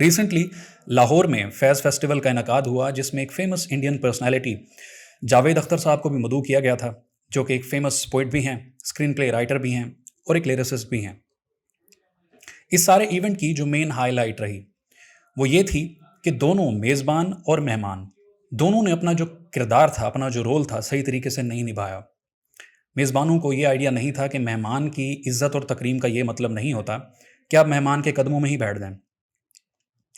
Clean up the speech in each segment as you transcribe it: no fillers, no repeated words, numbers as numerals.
Recently Lahore में फैज़ festival का इनकाद हुआ जिसमें एक famous Indian personality Javed Akhtar साहब को भी मदऊ किया गया था, जो कि एक फेमस पोइट भी हैं, स्क्रीन प्ले राइटर भी हैं और एक लिरिसिस्ट भी हैं। इस सारे इवेंट की जो मेन हाईलाइट रही वो ये थी कि दोनों मेज़बान और मेहमान दोनों ने अपना जो किरदार था, अपना जो रोल था, सही तरीके से नहीं निभाया। मेज़बानों को ये आइडिया नहीं था कि मेहमान की इज्जत और तकरीम का ये मतलब नहीं होता कि आप मेहमान के कदमों में ही बैठ जाएं,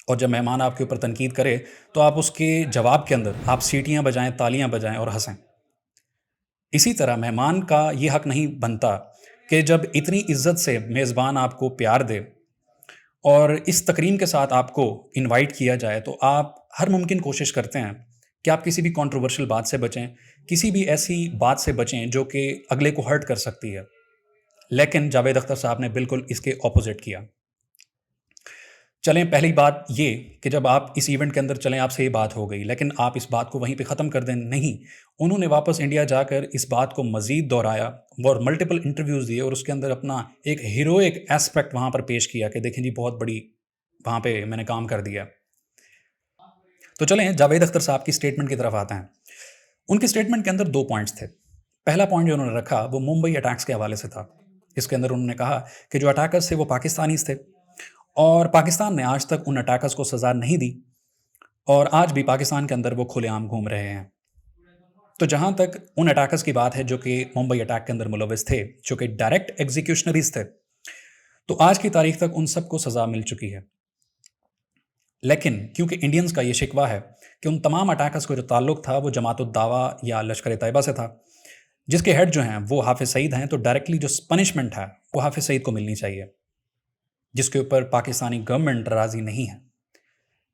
और जब मेहमान आपके ऊपर तनकीद करे तो आप उसके जवाब के अंदर आप सीटियां बजाएं, तालियां बजाएं और हंसें। इसी तरह मेहमान का ये हक नहीं बनता कि जब इतनी इज्जत से मेज़बान आपको प्यार दे और इस तकरीम के साथ आपको इनवाइट किया जाए तो आप हर मुमकिन कोशिश करते हैं कि आप किसी भी कंट्रोवर्शियल बात से बचें, किसी भी ऐसी बात से बचें जो कि अगले को हर्ट कर सकती है। लेकिन जावेद अख्तर साहब ने बिल्कुल इसके ऑपोजिट किया। चलें, पहली बात ये कि जब आप इस इवेंट के अंदर चलें, आपसे ये बात हो गई, लेकिन आप इस बात को वहीं पे ख़त्म कर दें नहीं। उन्होंने वापस इंडिया जाकर इस बात को मज़ीद दोहराया और मल्टीपल इंटरव्यूज़ दिए और उसके अंदर अपना एक हीरोइक एस्पेक्ट वहाँ पर पेश किया कि देखें जी, बहुत बड़ी वहाँ पे मैंने काम कर दिया। तो चलें जावेद अख्तर साहब की स्टेटमेंट की तरफ आते हैं। उनकी स्टेटमेंट के अंदर 2 पॉइंट्स थे। पहला पॉइंट जो उन्होंने रखा वो मुंबई अटैक्स के हवाले से था। इसके अंदर उन्होंने कहा कि जो अटैकर्स थे वो पाकिस्तानीज़ थे और पाकिस्तान ने आज तक उन अटैकर्स को सज़ा नहीं दी और आज भी पाकिस्तान के अंदर वो खुलेआम घूम रहे हैं। तो जहाँ तक उन अटैकर्स की बात है जो कि मुंबई अटैक के अंदर मुलविस थे, जो कि डायरेक्ट एग्जीक्यूशनरीज़ थे, तो आज की तारीख तक उन सबको सज़ा मिल चुकी है। लेकिन क्योंकि इंडियंस का ये शिकवा है कि उन तमाम अटैकर्स को जो ताल्लुक था वो जमात-उद-दावा या लश्कर तैयबा से था, जिसके हेड जो हैं वो हाफिज़ सईद हैं, तो डायरेक्टली जो पनिशमेंट है वो हाफिज़ सईद को मिलनी चाहिए, जिसके ऊपर पाकिस्तानी गवर्नमेंट राज़ी नहीं है।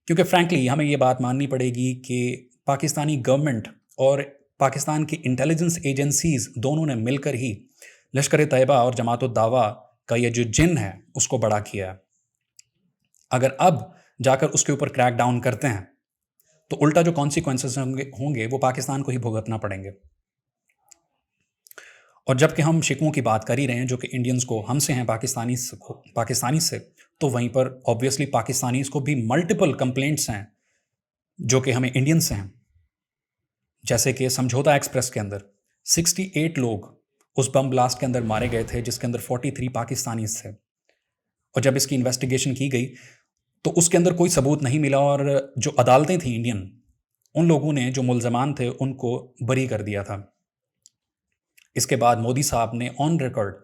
क्योंकि फ्रैंकली हमें ये बात माननी पड़ेगी कि पाकिस्तानी गवर्नमेंट और पाकिस्तान की इंटेलिजेंस एजेंसीज़ दोनों ने मिलकर ही लश्कर तैयबा और जमात-उद-दावा का ये जो जिन है उसको बड़ा किया है। अगर अब जाकर उसके ऊपर क्रैक डाउन करते हैं तो उल्टा जो कॉन्सिक्वेंसेस होंगे वो पाकिस्तान को ही भुगतना पड़ेंगे। और जबकि हम शिकवों की बात कर ही रहे हैं जो कि इंडियंस को हमसे हैं, पाकिस्तानी से, तो वहीं पर ऑब्वियसली पाकिस्तानीज़ को भी मल्टीपल कंप्लेंट्स हैं जो कि हमें इंडियन से हैं। जैसे कि समझौता एक्सप्रेस के अंदर 68 लोग उस बम ब्लास्ट के अंदर मारे गए थे, जिसके अंदर 43 पाकिस्तानीज़ थे। और जब इसकी इन्वेस्टिगेशन की गई तो उसके अंदर कोई सबूत नहीं मिला और जो अदालतें थी इंडियन, उन लोगों ने जो मुल्ज़मान थे उनको बरी कर दिया था। इसके बाद मोदी साहब ने ऑन रिकॉर्ड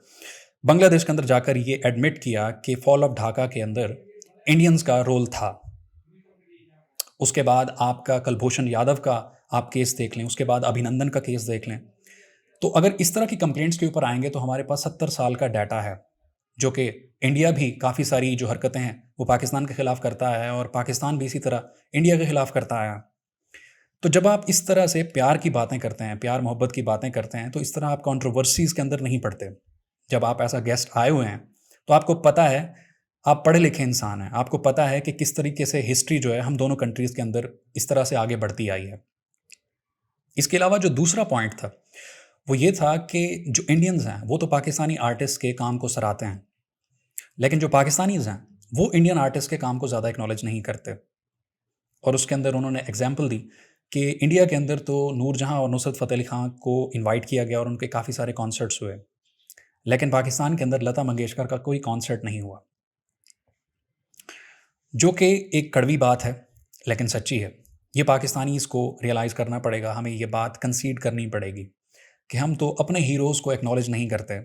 बांग्लादेश के अंदर जाकर ये एडमिट किया कि फॉल ऑफ ढाका के अंदर इंडियंस का रोल था। उसके बाद आपका कुलभूषण यादव का आप केस देख लें, उसके बाद अभिनंदन का केस देख लें। तो अगर इस तरह की कंप्लेंट्स के ऊपर आएंगे तो हमारे पास 70 साल का डाटा है, जो कि इंडिया भी काफ़ी सारी जो हरकतें हैं वो पाकिस्तान के ख़िलाफ़ करता है और पाकिस्तान भी इसी तरह इंडिया के ख़िलाफ़ करता है। तो जब आप इस तरह से प्यार की बातें करते हैं, प्यार मोहब्बत की बातें करते हैं, तो इस तरह आप कंट्रोवर्सीज़ के अंदर नहीं पड़ते। जब आप ऐसा गेस्ट आए हुए हैं तो आपको पता है, आप पढ़े लिखे इंसान हैं, आपको पता है कि किस तरीके से हिस्ट्री जो है हम दोनों कंट्रीज़ के अंदर इस तरह से आगे बढ़ती आई है। इसके अलावा जो दूसरा पॉइंट था वो ये था कि जो इंडियंस हैं वो तो पाकिस्तानी आर्टिस्ट के काम को सराहते हैं, लेकिन जो पाकिस्तानीज़ हैं वो इंडियन आर्टिस्ट के काम को ज़्यादा एक्नॉलेज नहीं करते। और उसके अंदर उन्होंने एग्जाम्पल दी कि इंडिया के अंदर तो नूरजहाँ और नुसरत फ़तेह अली खान को इनवाइट किया गया और उनके काफ़ी सारे कॉन्सर्ट्स हुए, लेकिन पाकिस्तान के अंदर लता मंगेशकर का कोई कॉन्सर्ट नहीं हुआ, जो कि एक कड़वी बात है लेकिन सच्ची है। ये पाकिस्तानी इसको रियलाइज़ करना पड़ेगा, हमें ये बात कंसीड करनी पड़ेगी कि हम तो अपने हीरोज़ को एक्नॉलेज नहीं करते,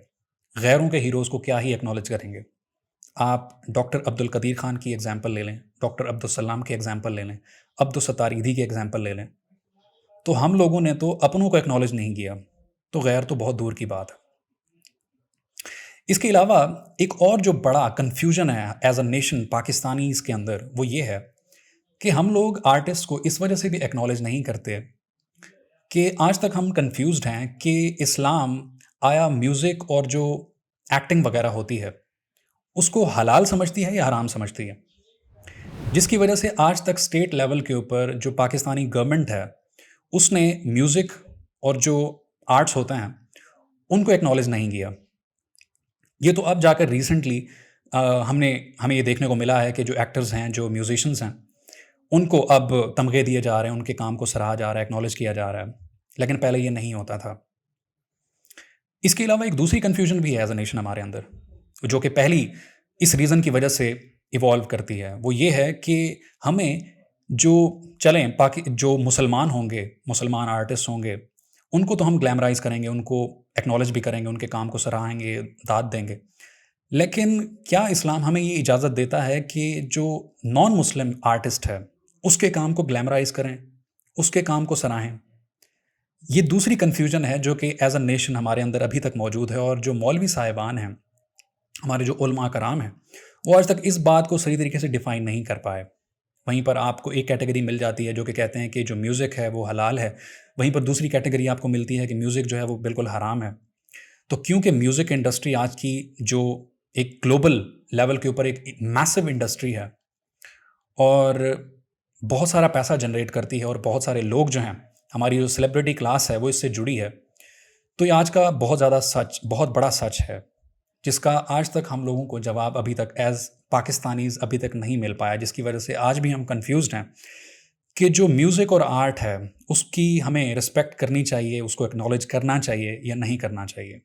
गैरों के हीरोज़ को क्या ही एक्नॉलेज करेंगे। आप डॉक्टर अब्दुल कदीर खान की एग्जाम्पल ले लें, डॉक्टर अब्दुल सलाम की एग्जाम्पल ले लें, अब्दुल सत्तार ईधी की एग्जाम्पल ले लें, तो हम लोगों ने तो अपनों को एक्नॉलेज नहीं किया, तो गैर तो बहुत दूर की बात है। इसके अलावा एक और जो बड़ा कन्फ्यूजन है एज अ नेशन पाकिस्तानीज़ के अंदर वो ये है कि हम लोग आर्टिस्ट को इस वजह से भी एक्नॉलेज नहीं करते कि आज तक हम कंफ्यूज्ड हैं कि इस्लाम आया म्यूज़िक और जो एक्टिंग वगैरह होती है उसको हलाल समझती है या हराम समझती है, जिसकी वजह से आज तक स्टेट लेवल के ऊपर जो पाकिस्तानी गवर्नमेंट है उसने म्यूज़िक और जो आर्ट्स होते हैं उनको एक्नॉलेज नहीं किया। ये तो अब जाकर रिसेंटली हमने हमें ये देखने को मिला है कि जो एक्टर्स हैं, जो म्यूजिशियंस हैं, उनको अब तमगे दिए जा रहे हैं, उनके काम को सराहा जा रहा है, एक्नॉलेज किया जा रहा है, लेकिन पहले ये नहीं होता था। इसके अलावा एक दूसरी कन्फ्यूजन भी है एज अ नेशन हमारे अंदर, जो कि पहली इस रीज़न की वजह से इवॉल्व करती है। वो ये है कि हमें जो चलें बाकी जो मुसलमान होंगे, मुसलमान आर्टिस्ट होंगे, उनको तो हम ग्लैमराइज़ करेंगे, उनको एक्नॉलेज भी करेंगे, उनके काम को सराहेंगे, दाद देंगे। लेकिन क्या इस्लाम हमें ये इजाज़त देता है कि जो नॉन मुस्लिम आर्टिस्ट है, उसके काम को ग्लैमराइज़ करें, उसके काम को सराहें? ये दूसरी कन्फ्यूजन है जो कि एज़ अ नेशन हमारे अंदर अभी तक मौजूद है, और जो मौलवी साहिबान हैं, हमारे जो उलमा कराम हैं, वो आज तक इस बात को सही तरीके से डिफ़ाइन नहीं कर पाए। वहीं पर आपको एक कैटेगरी मिल जाती है जो कि कहते हैं कि जो म्यूज़िक है वो हलाल है, वहीं पर दूसरी कैटेगरी आपको मिलती है कि म्यूज़िक जो है वो बिल्कुल हराम है। तो क्योंकि म्यूज़िक इंडस्ट्री आज की जो एक ग्लोबल लेवल के ऊपर एक मैसिव इंडस्ट्री है, और बहुत सारा पैसा जनरेट करती है, और बहुत सारे लोग जो हैं, हमारी जो सेलिब्रिटी क्लास है वो इससे जुड़ी है। तो ये आज का बहुत बड़ा सच है, जिसका आज तक हम लोगों को जवाब अभी तक एज़ पाकिस्तानीज़ अभी तक नहीं मिल पाया, जिसकी वजह से आज भी हम कन्फ्यूज़्ड हैं कि जो म्यूज़िक और आर्ट है, उसकी हमें रिस्पेक्ट करनी चाहिए, उसको एक्नॉलेज करना चाहिए या नहीं करना चाहिए।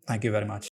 Thank you very much.